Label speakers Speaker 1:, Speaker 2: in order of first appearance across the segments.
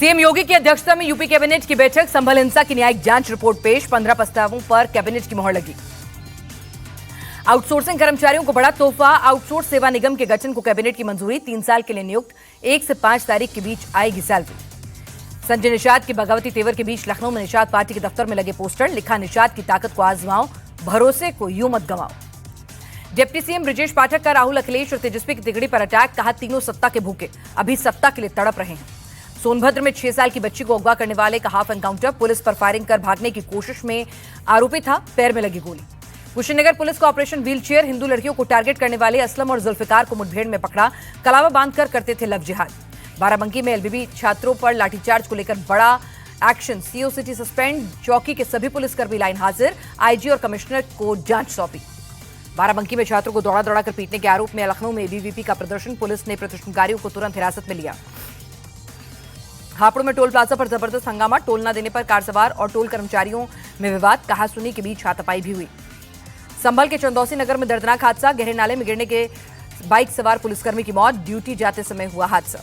Speaker 1: CM योगी की अध्यक्षता में यूपी कैबिनेट की बैठक, संभल हिंसा की न्यायिक जांच रिपोर्ट पेश, 15 प्रस्तावों पर कैबिनेट की मोहर लगी। आउटसोर्सिंग कर्मचारियों को बड़ा तोहफा, आउटसोर्स सेवा निगम के गठन को कैबिनेट की मंजूरी, 3 साल के लिए नियुक्त, 1 से 5 तारीख के बीच आएगी सैलरी। संजय निषाद की बगावती तेवर के बीच लखनऊ में निषाद पार्टी के दफ्तर में लगे पोस्टर, लिखा निषाद की ताकत को आजमाओ, भरोसे को यूं मत गंवाओ। डिप्टी सीएम ब्रजेश पाठक का राहुल, अखिलेश और तेजस्वी की तिगड़ी पर अटैक, कहा तीनों सत्ता के भूखे, अभी सत्ता के लिए तड़प रहे हैं। सोनभद्र में 6 साल की बच्ची को अगवा करने वाले का हाफ एनकाउंटर, पुलिस पर फायरिंग कर भागने की कोशिश में आरोपी था, पैर में लगी गोली। कुशीनगर पुलिस का ऑपरेशन व्हीलचेयर, हिंदू लड़कियों को टारगेट करने वाले असलम और जुल्फिकार को मुठभेड़ में पकड़ा, कलावा बांधकर करते थे लव जिहाद। बाराबंकी में एलबीबी छात्रों पर लाठीचार्ज को लेकर बड़ा एक्शन, सीओ सिटी सस्पेंड, चौकी के सभी पुलिसकर्मी लाइन हाजिर, आईजी और कमिश्नर को जांच सौंपी। बाराबंकी में छात्रों को दौड़ा दौड़ा कर पीटने के आरोप में लखनऊ में एबीवीपी का प्रदर्शन, पुलिस ने प्रदर्शनकारियों को तुरंत हिरासत में लिया। हापुड़ में टोल प्लाजा पर जबरदस्त हंगामा, टोल न देने पर कार सवार और टोल कर्मचारियों में विवाद, कहासुनी के बीच हाथापाई भी हुई। संभल के चंदौसी नगर में दर्दनाक हादसा, गहरे नाले में गिरने के बाइक सवार पुलिसकर्मी की मौत, ड्यूटी जाते समय हुआ हादसा।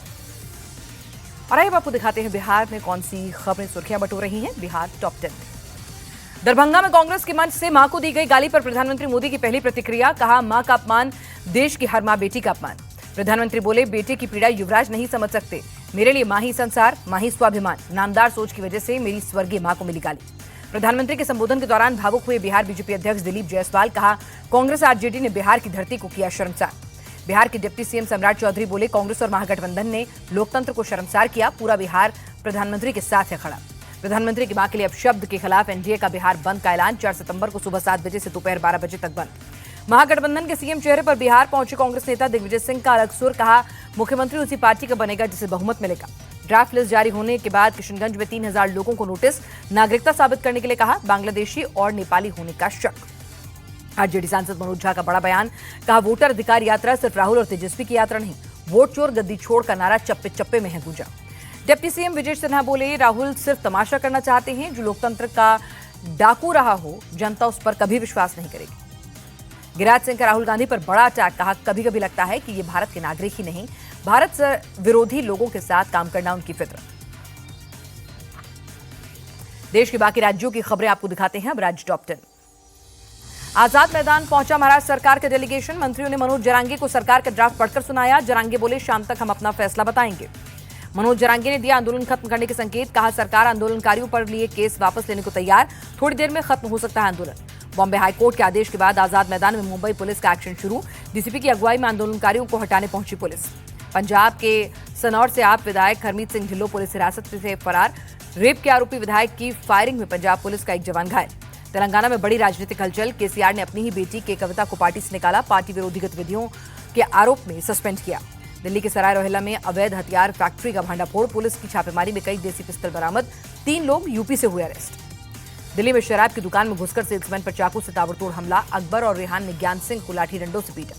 Speaker 1: और आइए आपको दिखाते हैं बिहार में कौन सी खबरें सुर्खियां बटोर रही हैं बिहार टॉप 10 में। दरभंगा में कांग्रेस के मंच से मां को दी गई गाली पर प्रधानमंत्री मोदी की पहली प्रतिक्रिया, कहा मां का अपमान देश की हर मां बेटी का अपमान। प्रधानमंत्री बोले बेटे की पीड़ा युवराज नहीं समझ सकते, मेरे लिए मां ही संसार, मां ही स्वाभिमान, नामदार सोच की वजह से मेरी स्वर्गीय मां को मिली गाली। प्रधानमंत्री के संबोधन के दौरान भावुक हुए बिहार बीजेपी अध्यक्ष दिलीप जायसवाल, कहा कांग्रेस आरजेडी ने बिहार की धरती को किया शर्मसार। बिहार के डिप्टी सीएम सम्राट चौधरी बोले कांग्रेस और महागठबंधन ने लोकतंत्र को शर्मसार किया, पूरा बिहार प्रधानमंत्री के साथ है खड़ा। प्रधानमंत्री की मां के लिए अपशब्द के खिलाफ एनडीए का बिहार बंद का ऐलान, 4 सितंबर को सुबह 7 बजे से दोपहर 12 बजे तक बंद। महागठबंधन के सीएम चेहरे पर बिहार पहुंचे कांग्रेस नेता दिग्विजय सिंह का अलग सुर, कहा मुख्यमंत्री उसी पार्टी का बनेगा जिसे बहुमत मिलेगा। ड्राफ्ट लिस्ट जारी होने के बाद किशनगंज में 3000 लोगों को नोटिस, नागरिकता साबित करने के लिए कहा, बांग्लादेशी और नेपाली होने का शक। आरजेडी सांसद मनोज झा का बड़ा बयान, कहा वोटर अधिकार यात्रा सिर्फ राहुल और तेजस्वी की यात्रा नहीं, वोट चोर गद्दी छोड़ का नारा चप्पे चप्पे में है गूंजा। डिप्टी सीएम विजय सिन्हा बोले राहुल सिर्फ तमाशा करना चाहते हैं, जो लोकतंत्र का डाकू रहा हो जनता उस पर कभी विश्वास नहीं करेगी। गिरिराज सिंह का राहुल गांधी पर बड़ा अटैक, कहा कभी कभी लगता है कि ये भारत के नागरिक ही नहीं, भारत से विरोधी लोगों के साथ काम करना उनकी फितरत। देश के बाकी राज्यों की खबरें आपको दिखाते हैं अब राज्य टॉप 10। आजाद मैदान पहुंचा महाराष्ट्र सरकार का डेलीगेशन, मंत्रियों ने मनोज जरांगे को सरकार का ड्राफ्ट पढ़कर सुनाया। जरांगे बोले शाम तक हम अपना फैसला बताएंगे। मनोज जरांगे ने दिया आंदोलन खत्म करने के संकेत, कहा सरकार आंदोलनकारियों पर लिए केस वापस लेने को तैयार, थोड़ी देर में खत्म हो सकता है आंदोलन। बॉम्बे हाईकोर्ट के आदेश के बाद आजाद मैदान में मुंबई पुलिस का एक्शन शुरू, डीसीपी की अगुवाई में आंदोलनकारियों को हटाने पहुंची पुलिस। पंजाब के सनौर से आप विधायक हरमीत सिंह ढिल्लों पुलिस हिरासत से फरार, रेप के आरोपी विधायक की फायरिंग में पंजाब पुलिस का एक जवान घायल। तेलंगाना में बड़ी राजनीतिक हलचल, केसीआर ने अपनी ही बेटी के कविता को पार्टी से निकाला, पार्टी विरोधी गतिविधियों के आरोप में सस्पेंड किया। दिल्ली के सराय रोहिल्ला में अवैध हथियार फैक्ट्री का भांडाफोड़, पुलिस की छापेमारी में कई देसी पिस्तौल बरामद, 3 लोग यूपी से हुए अरेस्ट। दिल्ली में शराब की दुकान में घुसकर सेल्समैन पर चाकू से ताबड़तोड़ हमला, अकबर और रेहान ने ज्ञान सिंह को लाठी डंडों से पीटा।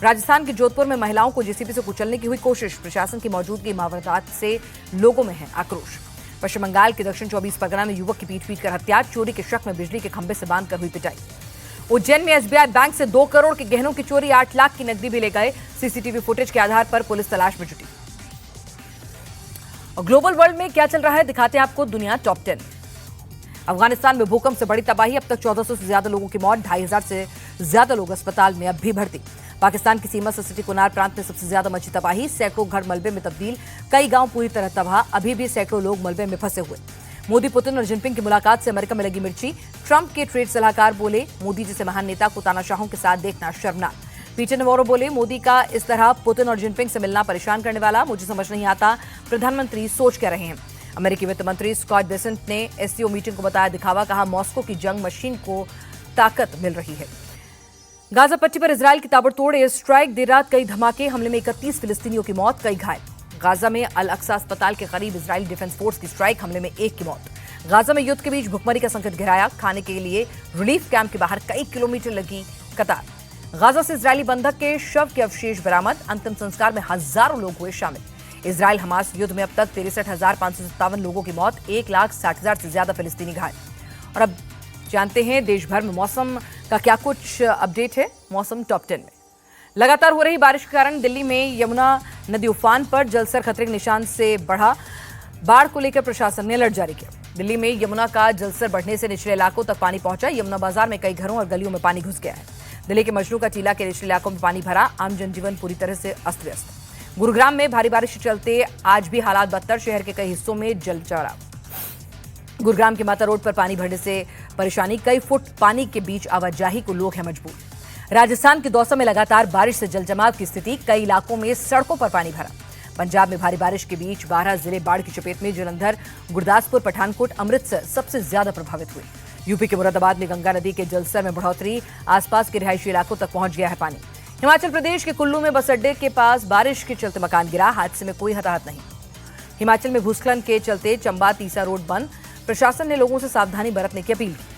Speaker 1: राजस्थान के जोधपुर में महिलाओं को जेसीबी से कुचलने की हुई कोशिश, प्रशासन की मौजूदगी मामलात से लोगों में है आक्रोश। पश्चिम बंगाल के दक्षिण 24 परगना में युवक की पीट कर हत्या, चोरी के शक में बिजली के खंभे से बांधकर हुई पिटाई। उज्जैन में एसबीआई बैंक से 2 करोड़ के गहनों की चोरी, 8 लाख की नकदी भी ले गए, सीसीटीवी फुटेज के आधार पर पुलिस तलाश में जुटी। और ग्लोबल वर्ल्ड में क्या चल रहा है दिखाते हैं आपको दुनिया टॉप 10। अफगानिस्तान में भूकंप से बड़ी तबाही, अब तक 1400 से ज्यादा लोगों की मौत, 2500 से ज्यादा लोग अस्पताल में अब भी भर्ती। पाकिस्तान की सीमा से सिटी कुनार प्रांत में सबसे ज्यादा मची तबाही, सैकड़ों घर मलबे में तब्दील, कई गांव पूरी तरह तबाह, अभी भी सैकड़ों लोग मलबे में फंसे हुए। मोदी, पुतिन और जिनपिंग की मुलाकात से अमेरिका में लगी मिर्ची, ट्रंप के ट्रेड सलाहकार बोले मोदी जैसे महान नेता को तानाशाहों के साथ देखना शर्मनाक। पीटर नेवारो बोले मोदी का इस तरह पुतिन और जिनपिंग से मिलना परेशान करने वाला, मुझे समझ नहीं आता प्रधानमंत्री सोच क्या रहे हैं। अमेरिकी वित्त मंत्री स्कॉट बेसेंट ने एससीओ मीटिंग को बताया दिखावा, कहा मॉस्को की जंग मशीन को ताकत मिल रही है। गाजा पट्टी पर इजरायल की ताबड़तोड़ एयर स्ट्राइक, देर रात कई धमाके, हमले में 31 फिलिस्तीनियों की मौत, कई घायल। गाजा में अल अक्सा अस्पताल के करीब इजरायली डिफेंस फोर्स की स्ट्राइक, हमले में 1 की मौत। गाजा में युद्ध के बीच भुखमरी का संकट गहराया, खाने के लिए रिलीफ कैंप के बाहर कई किलोमीटर लगी कतार। गाजा से इजरायली बंधक के शव के अवशेष बरामद, अंतिम संस्कार में हजारों लोग हुए शामिल। इजरायल हमास युद्ध में अब तक 63,557 लोगों की मौत, 1,60,000 से ज्यादा फिलिस्तीनी घायल। और अब जानते हैं देश भर में मौसम का क्या कुछ अपडेट है। मौसम टॉप 10 में लगातार हो रही बारिश के कारण दिल्ली में यमुना नदी उफान पर, जलस्तर खतरे के निशान से बढ़ा। बाढ़ को लेकर प्रशासन ने अलर्ट जारी किया। दिल्ली में यमुना का जलस्तर बढ़ने से निचले इलाकों तक पानी पहुंचा। यमुना बाजार में कई घरों और गलियों में पानी घुस गया है। दिल्ली के मजनू का टीला के निचले इलाकों में पानी भरा। आम जनजीवन पूरी तरह से अस्त व्यस्त। गुरुग्राम में भारी बारिश के चलते आज भी हालात बदतर। शहर के कई हिस्सों में जलचढ़ा। गुरुग्राम के माता रोड पर पानी भरने से परेशानी। कई फुट पानी के बीच आवाजाही को लोग हैं मजबूर। राजस्थान के दौसा में लगातार बारिश से जलजमाव की स्थिति। कई इलाकों में सड़कों पर पानी भरा। पंजाब में भारी बारिश के बीच 12 जिले बाढ़ की चपेट में। जलंधर, गुरदासपुर, पठानकोट, अमृतसर सबसे ज्यादा प्रभावित हुए। यूपी के मुरादाबाद में गंगा नदी के जलस्तर में बढ़ोतरी। आसपास के रिहायशी इलाकों तक पहुंच गया है पानी। हिमाचल प्रदेश के कुल्लू में बस अड्डे के पास बारिश के चलते मकान गिरा। हादसे में कोई हताहत नहीं। हिमाचल में भूस्खलन के चलते चंबा तीसा रोड बंद। प्रशासन ने लोगों से सावधानी बरतने की अपील की।